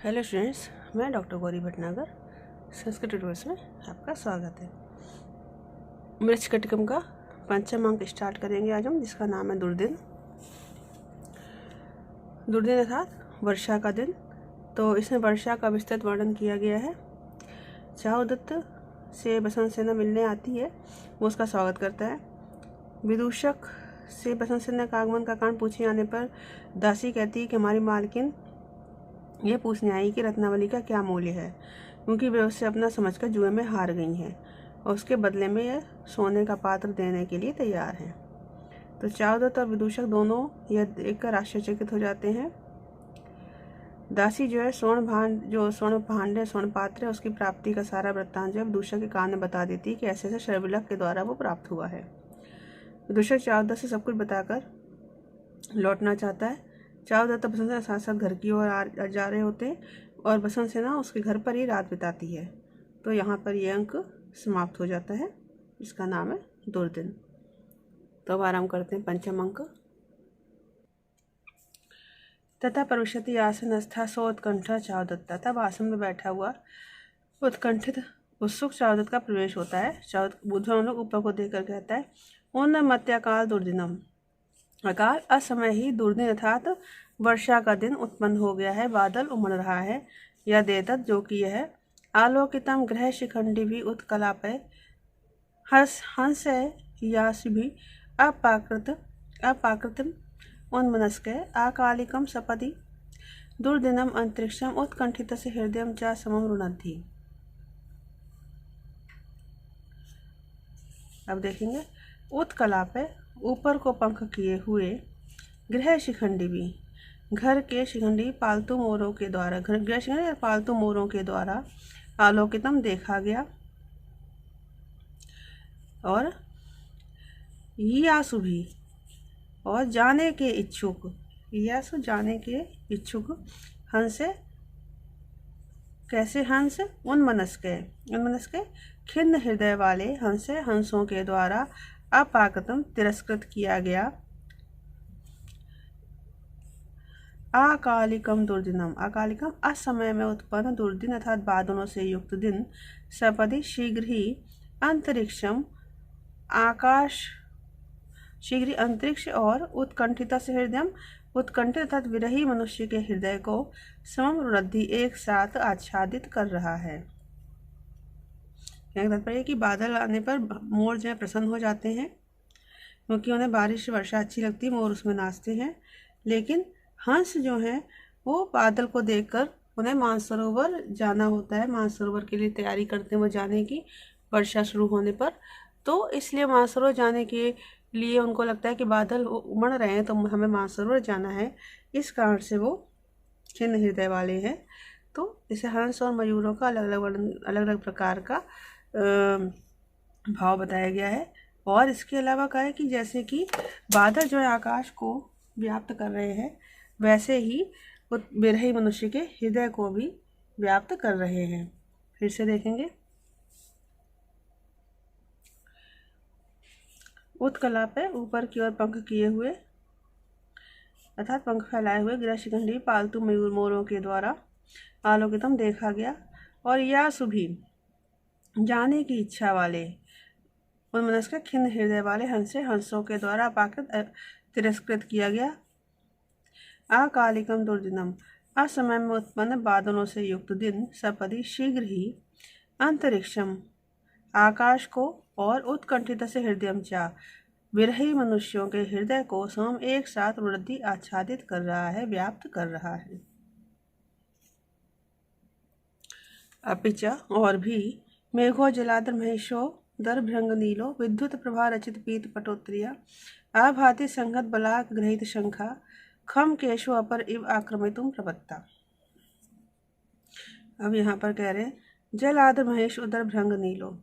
Hello students, मैं doctor Gauri Bhatnagar Sanskrit tutorials में आपका स्वागत है। मृच्छकटिकम का पंचम अंक स्टार्ट करेंगे आज हम, जिसका नाम है दुर्दिन। दुर्दिन अर्थात वर्षा का दिन। तो इसमें वर्षा का विस्तृत वर्णन किया गया है। चारुदत्त से बसंत सेना मिलने आती है, वो उसका स्वागत करता है। विदूषक से बसंत सेना का आगमन का कारण पूछे जाने पर दासी कहती है कि हमारी मालकिन ये पूछने आई कि रत्नावली का क्या मूल्य है, क्योंकि वे उससे अपना समझकर जुए में हार गई हैं और उसके बदले में यह सोने का पात्र देने के लिए तैयार हैं। तो चारुदत्त और विदूषक दोनों यह देखकर आश्चर्यचकित हो जाते हैं। दासी जो है स्वर्ण भांड स्वर्ण पात्र है, उसकी प्राप्ति का सारा वृत्तांत जो है विदूषक के कान में बता देती है कि ऐसे ऐसे शर्विलक के द्वारा वो प्राप्त हुआ है। विदूषक चारुदत्त से सब कुछ बताकर लौटना चाहता है। चारुदत्त बसंत सेना साथ साथ घर की ओर जा रहे होते हैं और बसंत सेना उसके घर पर ही रात बिताती है। तो यहाँ पर यह अंक समाप्त हो जाता है, इसका नाम है दुर्दिन। तो अब आराम करते हैं पंचम अंक। तथा प्रविशति आसनस्था सोत्कंठ चारुदत्त। तब आसन में बैठा हुआ उत्कंठित उत्सुक चारुदत्त का प्रवेश होता है। चारुदत्त लोग ऊपर को देखकर कहता है, उन्नमत्याकाल दुर्दिनम। अकाल असमय ही दुर्दिन अर्थात वर्षा का दिन उत्पन्न हो गया है, बादल उमड़ रहा है। यह देतत जो कि यह आलोकितम ग्रह शिखंडी भी उत्कलापय हंस यासी अपाकृतम उन्मनस्क आकालिकम सपदि दुर्दिनम अंतरिक्षम उत्कंठित से हृदय च समम रुणद्धि। अब देखेंगे, उत्कलापय ऊपर को पंख किए हुए, गृह शिखंडी भी घर के शिखंडी पालतू मोरों के द्वारा, गृह शिखंडी पालतू मोरों के द्वारा आलोकितम देखा गया। और यासु भी और जाने के इच्छुक, यासु जाने के इच्छुक हंस कैसे हंस उन्मनस्क खिन्न हृदय वाले हंसों के द्वारा अपाकृतम तिरस्कृत किया गया। अकालिकम दुर्दिनम अकालिकम असमय में उत्पन्न दुर्दिन अर्थात बादलों से युक्त दिन। सपदि शीघ्र ही अंतरिक्ष और उत्कंठिता से हृदय उत्कंठित अर्थात विरही मनुष्य के हृदय को समम रुणद्धि एक साथ आच्छादित कर रहा है। तात्पर्य कि बादल आने पर मोर जो है प्रसन्न हो जाते हैं, क्योंकि उन्हें बारिश वर्षा अच्छी लगती है, मोर उसमें नाचते हैं। लेकिन हंस जो है वो बादल को देखकर उन्हें मानसरोवर जाना होता है, मानसरोवर के लिए तैयारी करते हैं वो जाने की, वर्षा शुरू होने पर। तो इसलिए मानसरोवर जाने के लिए उनको लगता है कि बादल उमड़ रहे हैं तो हमें मानसरोवर जाना है, इस कारण से वो खिन्न हृदय वाले हैं। तो इसे हंस और मयूरों का अलग अलग प्रकार का भाव बताया गया है। और इसके अलावा कहा है कि जैसे कि बादल जो है आकाश को व्याप्त कर रहे हैं, वैसे ही वो विरही मनुष्य के हृदय को भी व्याप्त कर रहे हैं। फिर से देखेंगे, उत्कलापय ऊपर की ओर पंख किए हुए अर्थात पंख फैलाए हुए गृह शिखंडी पालतू मयूर मोरों के द्वारा आलोकितम देखा गया। और या सुभी जाने की इच्छा वाले उन्मनस्क खिन्न हृदय वाले हंसों के द्वारा अपाकृत तिरस्कृत किया गया। अकालिकम दुर्दिनम असमय में उत्पन्न बादलों से युक्त दिन। सपदि शीघ्र ही अंतरिक्षम आकाश को और उत्कंठित से हृदयम चा विरही मनुष्यों के हृदय को समम एक साथ रुणद्धि आच्छादित कर रहा है, व्याप्त कर रहा है। अपिच और भी मेघो जलाद्र महेशो दरभृंग नीलो विद्युत प्रभा रचित पीत पटोत्रिया आभाति संगत बलाक ग्रहित शंखा खम केशो अपर इव आक्रमितुम प्रवत्ता। अब यहाँ पर कह रहे हैं, जल आद्र महेश उदर भृंग नीलो,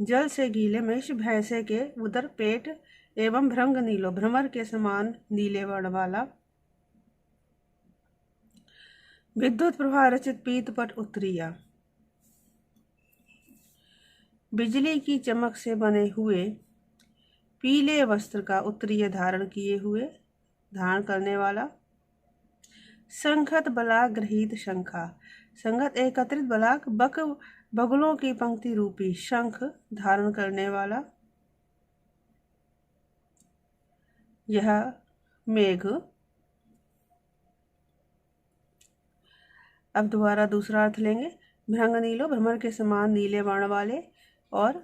जल से गीले महेश भैंसे के उदर पेट एवं भृंग नीलो भ्रमर के समान नीले वर्ण वाला विद्युत प्रभा रचित पीत पट उत्तरिया, बिजली की चमक से बने हुए पीले वस्त्र का उत्तरीय धारण करने वाला संघत बलाक गृहीत शंखा। संघत एकत्रित बलाक बगुलों की पंक्ति रूपी शंख धारण करने वाला यह मेघ। अब दोबारा दूसरा अर्थ लेंगे। भृंग नीलो, भ्रमर के समान नीले वर्ण वाले और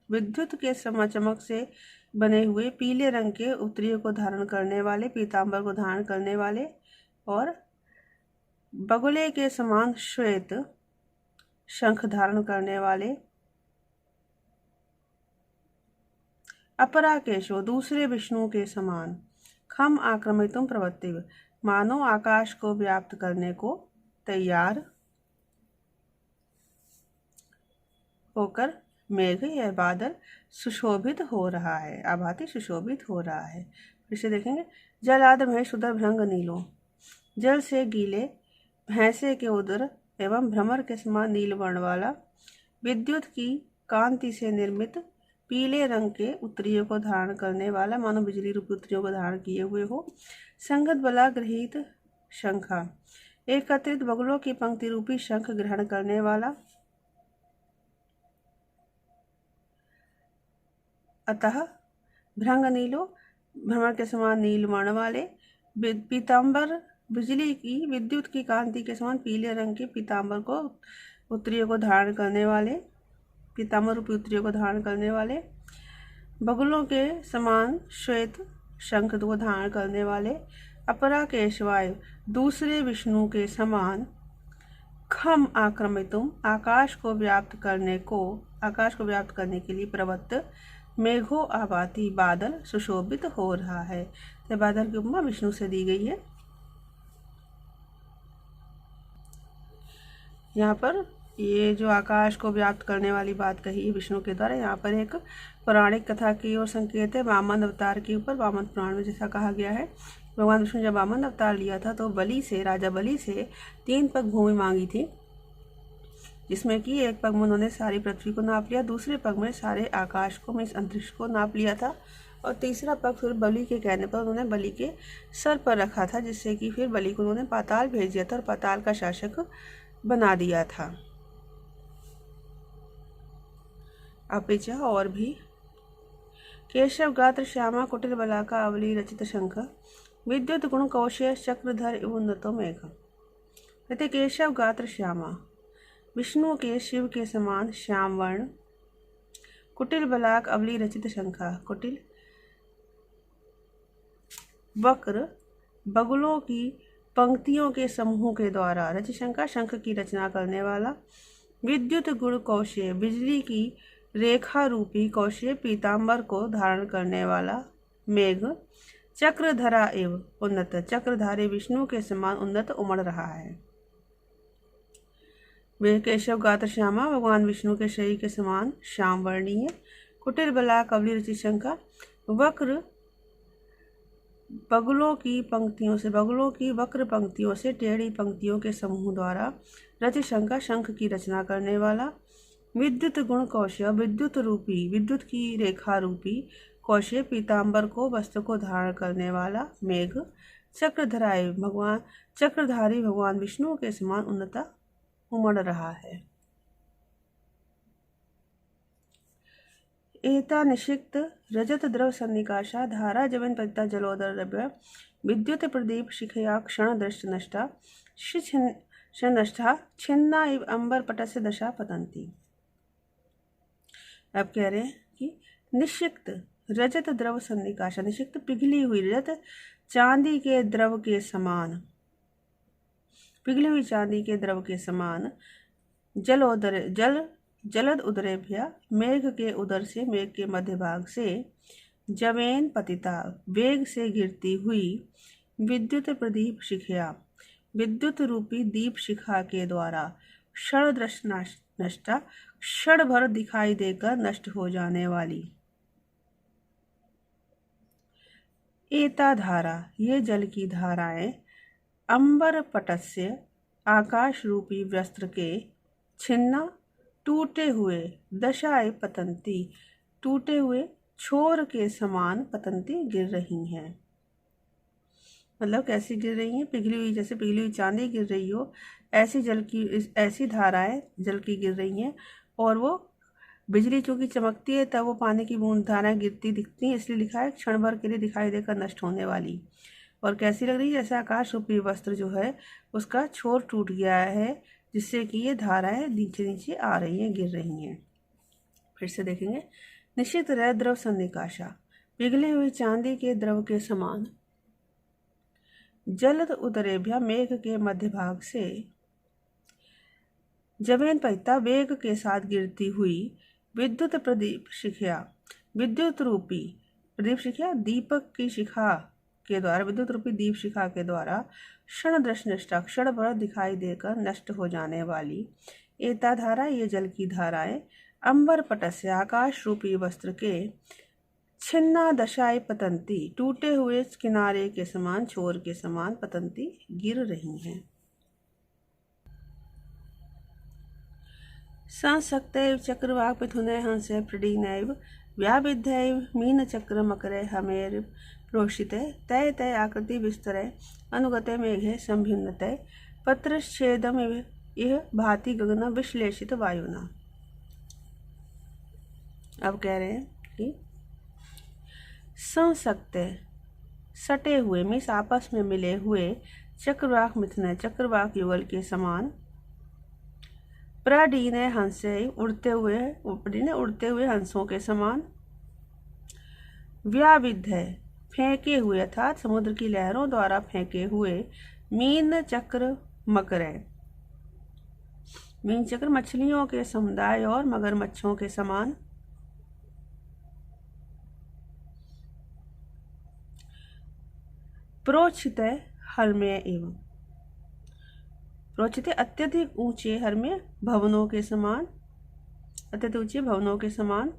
विद्युत के चमक से बने हुए पीले रंग के उत्तरीय को धारण करने वाले, पीतांबर को धारण करने वाले और बगुले के समान श्वेत शंख धारण करने वाले। अपराकेशो, दूसरे विष्णु के समान। खम आक्रमितुम प्रवृत्ति, मानो आकाश को व्याप्त करने को तैयार होकर मेघ यह बादल सुशोभित हो रहा है, आभाति सुशोभित हो रहा है। फिर से देखेंगे। जल आद महेश उदर भृंग नीलो, जल से गीले भैंसे के उदर एवं भ्रमर के समान नील वर्ण वाला, विद्युत की कांति से निर्मित पीले रंग के उत्तरीय को धारण करने वाला, मानो बिजली रूपी उत्तरीयों को धारण किए हुए हो। संगत बला गृहीत शंखा, एकत्रित बगुलों की पंक्ति रूपी शंख ग्रहण करने वाला। अतः भृंग नीलो, भ्रमर के समान नील वर्ण वाले, पीतांबर बिजली की विद्युत की कांति के समान पीले रंग के पीतांबर को उत्तरीय को धारण करने वाले, पीतांबर रूपी उत्तरीय को धारण करने वाले, बगुलों के समान श्वेत शंख को धारण करने वाले, अपरा केशवाय, दूसरे विष्णु के समान, खम आक्रमितुम, आकाश को व्याप्त करने के लिए प्रवृत्त, मेघो आभाति, बादल सुशोभित हो रहा है। तो बादल की उपमा विष्णु से दी गई है। यहाँ पर ये जो आकाश को व्याप्त करने वाली बात कही है विष्णु के द्वारा, यहाँ पर एक पौराणिक कथा की ओर संकेत है, वामन अवतार के ऊपर। वामन पुराण में जैसा कहा गया है, भगवान विष्णु जब वामन अवतार लिया था तो राजा बलि से 3 पग भूमि मांगी थी, जिसमें कि एक पग में उन्होंने सारी पृथ्वी को नाप लिया, दूसरे पग में सारे आकाश को, इस अंतरिक्ष को नाप लिया था, और तीसरा पग फिर बलि के कहने पर उन्होंने बलि के सर पर रखा था, जिससे कि फिर बलि को उन्होंने पाताल भेज दिया था और पाताल का शासक बना दिया था। अपिच और भी केशव गात्र श्यामा कुटिल बलाका अवली रचित शंख, विद्युत गुण कौशेय चक्रधर उन्नतो मेघ। कहते केशव गात्र श्यामा, विष्णु के शिव के समान श्याम वर्ण, कुटिल बलाक अवली रचित शंखा, कुटिल वक्र बगुलों की पंक्तियों के समूह के द्वारा, रचित शंखा शंख की रचना करने वाला, विद्युत गुण कौशेय, बिजली की रेखा रूपी कौशेय पीतांबर को धारण करने वाला मेघ, चक्रधरा एवं उन्नत, चक्रधारी विष्णु के समान उन्नत उमड़ रहा है। वे केशव गात्र श्यामा, भगवान विष्णु के शरीर के समान श्याम वर्णी है। कुटिल बलाक अवली रचित शंखा, वक्र बगुलों की वक्र पंक्तियों से टेढ़ी पंक्तियों के समूह द्वारा रचित शंखा शंख की रचना करने वाला, विद्युत गुण कौशेय, विद्युत की रेखा रूपी कौशेय पीतांबर को वस्त्र को धारण करने वाला मेघ, चक्रधारी भगवान विष्णु के समान उन्नता उमड़ रहा है। एता निषिक्त रजत द्रव सन्निकाशा, धारा जवन पतिता जलोदर द्रव्य, विद्युत प्रदीप शिखया क्षण दृष्ट नष्टा, छिन्ना इव अंबर पटस्य दशा पतंती। अब कह रहे हैं कि निषिक्त रजत द्रव सन्निकाशा, निषिक्त पिघली हुई रजत चांदी के द्रव के समान, पिघली हुई चांदी के द्रव के समान, जलद उदरेभ्य, मेघ के उदर से, मेघ के मध्य भाग से, जवेन पतिता, वेग से गिरती हुई, विद्युत प्रदीप शिखया, विद्युत रूपी दीप शिखा के द्वारा, क्षण दृष्ट नष्टा, क्षण भर दिखाई देकर नष्ट हो जाने वाली। एता धारा, ये जल की धाराएं, अंबर पटस्य, आकाश रूपी वस्त्र के, छिन्ना टूटे हुए, दशाएं पतंती, टूटे हुए छोर के समान, पतंती गिर रही हैं। मतलब कैसी गिर रही हैं, पिघली हुई, जैसे पिघली हुई चांदी गिर रही हो ऐसी जल की, ऐसी धाराएं जल की गिर रही हैं। और वो बिजली चूंकि चमकती है तब वो पानी की बूंद धाराएं गिरती दिखती हैं, इसलिए लिखा है क्षण भर के लिए दिखाई देकर नष्ट होने वाली। और कैसी लग रही है, जैसे आकाश रूपी वस्त्र जो है उसका छोर टूट गया है, जिससे कि ये धाराएं नीचे नीचे आ रही हैं, गिर रही हैं। फिर से देखेंगे। निश्चित रह द्रव सन्निकाशा, पिघली हुई चांदी के द्रव के समान जलद उतरेभ्या मेघ के मध्य भाग से जमीन पर वेग के साथ गिरती हुई विद्युत प्रदीप शिखा, विद्युत रूपी प्रदीप शिखा, दीपक की शिखा के द्वारा, विद्युत रूपी दीप शिखा के द्वारा क्षण दृष्टा, क्षण भर दिखाई देकर नष्ट हो जाने वाली एता धारा, ये जल की धाराएं अंबर पटस्य, आकाश रूपी वस्त्र के छिन्ना दशाएं पतंती, टूटे हुए किनारे के समान, छोर के समान पतंती गिर रही हैं। संसक्तैव चक्रवाक पिथुनय हंसय प्रणीनैव व्याविध्यैव मीनचक्र मकरे हमेर प्रोषिते तय तय आकृति विस्तरय अनुगते मेघे संभिन्नतय पत्रच्छेदमिव इह भाति गगन विश्लेषित वायुना। अब कह रहे हैं कि संसक्ते, सटे हुए मीन्स आपस में मिले हुए, चक्रवाक मिथुनय, चक्रवाक युगल के समान, प्रडीने हंसे, उड़ते हुए हंसों के समान, व्याविध है, फेंके हुए अर्थात समुद्र की लहरों द्वारा फेंके हुए, मीन चक्र मकरे, मीन चक्र मछलियों के समुदाय और मगरमच्छों के समान, प्रोचित हरमेय एवं, प्रोचित अत्यधिक ऊंचे, हरमेय भवनों के समान, अत्यधिक ऊंचे भवनों के समान,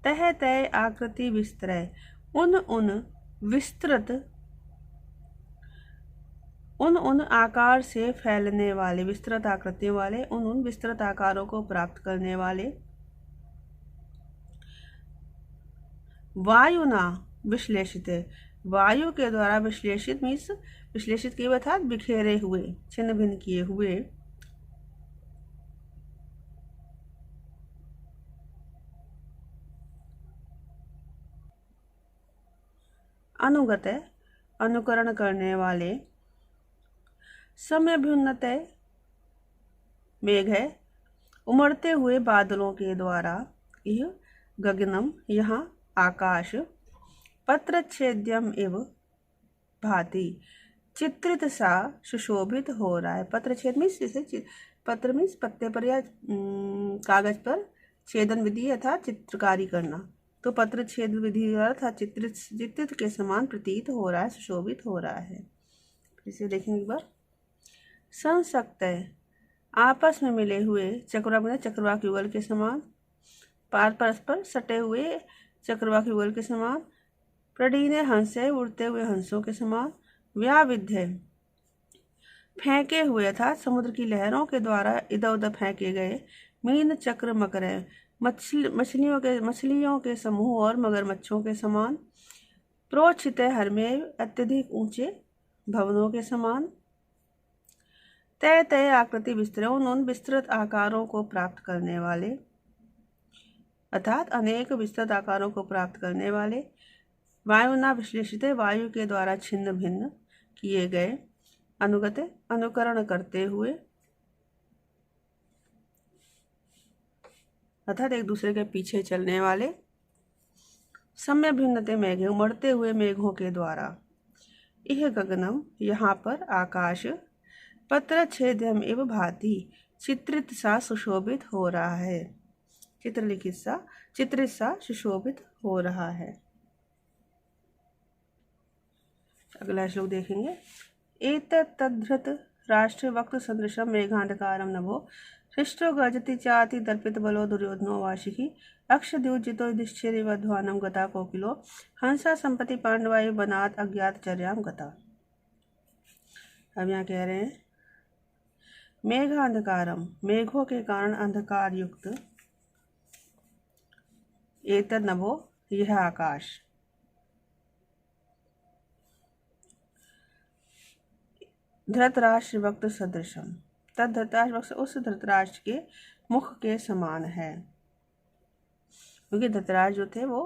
तह तय आकृति विस्तरय, उन विस्तृत, उन आकार से फैलने वाले, विस्तृत आकृतियों वाले, उन विस्तृत आकारों को प्राप्त करने वाले, वायुना विश्लेषित, वायु के द्वारा विश्लेषित मीन्स विश्लेषित किए अर्थात बिखेरे हुए, छिन्न भिन्न किए हुए, अनुगत अनुकरण करने वाले, समभिन्नतय मेघ है, उमड़ते हुए बादलों के द्वारा, यह गगनम यहाँ आकाश, पत्रच्छेद्यम एव भाति, चित्रित सा सुशोभित हो रहा है। पत्रच्छेद मीन्स जैसे पत्र मीन्स पत्ते पर या कागज पर छेदन विधि अर्थात चित्रकारी करना, तो पत्र छेद विधि अर्थात चित्रित के समान प्रतीत हो रहा है, सुशोभित हो रहा है। इसे देखेंगे एक बार। संसक्त, आपस में मिले हुए, चक्रवाक युगल के समान, परस्पर सटे हुए चक्रवाक युगल के समान, प्रडीने हंसे, उड़ते हुए हंसों के समान, व्याविध्य, फेंके हुए अर्थात समुद्र की लहरों के द्वारा इधर उधर फेंके गए, मीन चक्र मकरे, मछलियों के समूह और मगरमच्छों के समान, प्रोचित हरमेय, अत्यधिक ऊंचे भवनों के समान, तय तय आकृति विस्तृत, उन विस्तृत आकारों को प्राप्त करने वाले, अर्थात अनेक विस्तृत आकारों को प्राप्त करने वाले, वायुना विश्लेषित, वायु के द्वारा छिन्न भिन्न किए गए, अनुगत अनुकरण करते हुए, अर्थात एक दूसरे के पीछे चलने वाले, सम्य भिन्नते मेघ, उमड़ते हुए मेघों के द्वारा, यह गगनम यहाँ पर आकाश, पत्रच्छेदम एवं भांति, चित्रित सा सुशोभित हो रहा है, चित्रित सा सुशोभित हो रहा है। अगला श्लोक देखेंगे। एतद्धृत राष्ट्र वक्त सदृशम मेघांधकारम नभो, हृष्टो गर्जति चाति दर्पित बलो दुर्योधनो वार्षिकी, अक्षद्योजितो युधिष्ठिरिवध्वानं गता कोकिलो, हंसा संपत्ति पांडवायु बनात अज्ञातचर्याम गता। अब यहाँ कह रहे हैं मेघांधकारम, मेघों के कारण अंधकार युक्त, एतद नभो, यह आकाश, धृतराष्ट्र वक्त सदृशम, तद धृतराष्ट्र वक्त उस धृतराष्ट्र के मुख के समान है। क्योंकि धृतराष्ट्र जो थे वो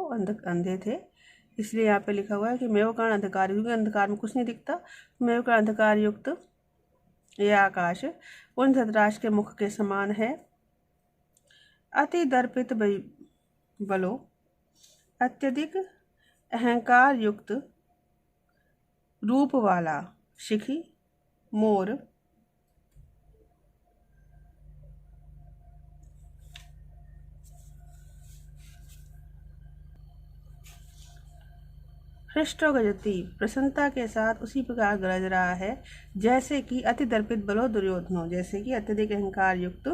अंधे थे, इसलिए यहाँ पे लिखा हुआ है कि मेव कारण अंधकार, क्योंकि अंधकार में कुछ नहीं दिखता। मेव कारण अंधकार युक्त यह आकाश उन धृतराष्ट्र के मुख के समान है। अति दर्पित बलो, अत्यधिक अहंकार युक्त रूप वाला शिखी मोर हृष्टो गजति, प्रसन्नता के साथ उसी प्रकार गरज रहा है जैसे कि अति दर्पित बलो दुर्योधनो, जैसे कि अत्यधिक अहंकार युक्त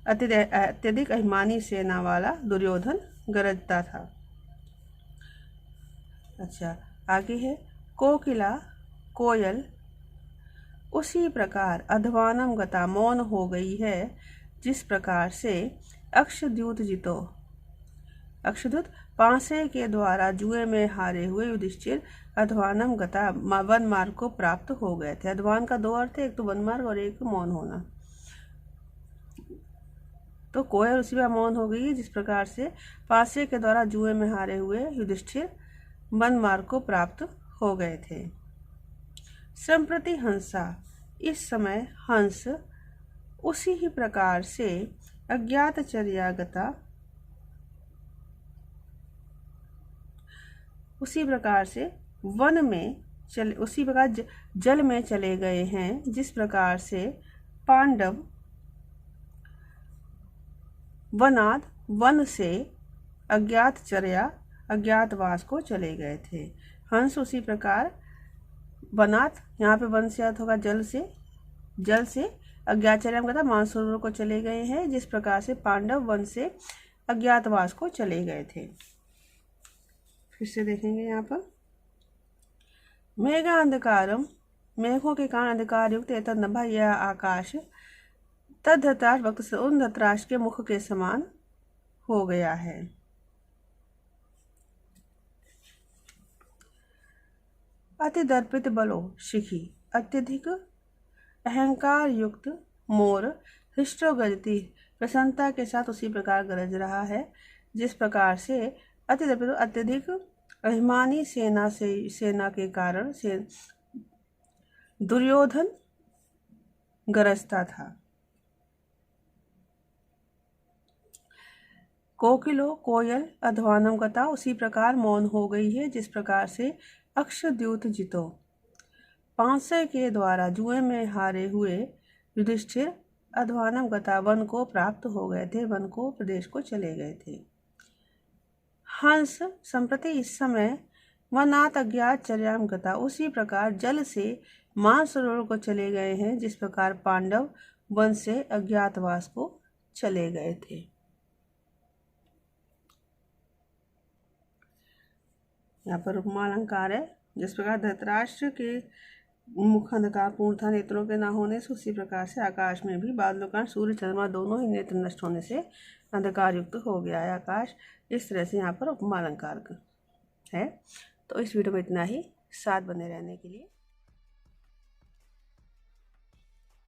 अत्यधिक अभिमानी सेना वाला दुर्योधन गरजता था। अच्छा, आगे है कोकिला कोयल उसी प्रकार अध्वानम गता, मौन हो गई है जिस प्रकार से अक्षद्यूत जितो, अक्षद्यूत पांसे के द्वारा जुए में हारे हुए युधिष्ठिर अध्वानम गता, वन मार्ग को प्राप्त हो गए थे। अध्वान का दो अर्थ है, एक तो वन मार्ग और एक मौन होना। तो कोयल उसी में मौन हो गई जिस प्रकार से पांसे के द्वारा जुए में हारे हुए युधिष्ठिर वन मार्ग को प्राप्त हो गए थे। संप्रति हंसा, इस समय हंस उसी ही प्रकार से अज्ञातचर्यागता, उसी प्रकार से वन में चले, उसी प्रकार जल में चले गए हैं जिस प्रकार से पांडव वनाद वन से अज्ञातचर्या अज्ञातवास को चले गए थे। हंस उसी प्रकार वनात, यहाँ पे वन से अर्थ होगा जल से अज्ञातचर्या में मानसरोवर को चले गए हैं जिस प्रकार से पांडव वन से अज्ञातवास को चले गए थे। फिर से देखेंगे यहाँ पर मेघा अंधकारम, मेघों के कारण अंधकार युक्त एतद नभः, यह आकाश तद धृतराष्ट्र वक्त से उन धृतराष्ट्र के मुख के समान हो गया है। अति दर्पित बलो शिखी, अत्यधिक अहंकार युक्त मोर हृष्टो गजति, प्रसन्नता के साथ उसी प्रकार गरज रहा है जिस प्रकार से अति दर्पित अत्यधिक अभिमानी सेना के कारण से दुर्योधन गरजता था। कोकिलो कोयल अध्वानम गता, उसी प्रकार मौन हो गई है जिस प्रकार से अक्षद्यूत जितो, पांसे के द्वारा जुए में हारे हुए युधिष्ठिर अध्वानम गता, वन को प्राप्त हो गए थे, वन को प्रदेश को चले गए थे। हंस संप्रति इस समय वनात अज्ञात चर्याम गता, उसी प्रकार जल से मानसरोवर को चले गए हैं जिस प्रकार पांडव वन से अज्ञातवास को चले गए थे। यहाँ पर उपमा अलंकार है, जिस प्रकार धृतराष्ट्र के मुख अंधकार पूर्ण था नेत्रों के न होने से, उसी प्रकार से आकाश में भी बादलों का सूर्य चंद्रमा दोनों ही नेत्र नष्ट होने से अंधकार युक्त हो गया है आकाश। इस तरह से यहाँ पर उपमा अलंकार है। तो इस वीडियो में इतना ही। साथ बने रहने के लिए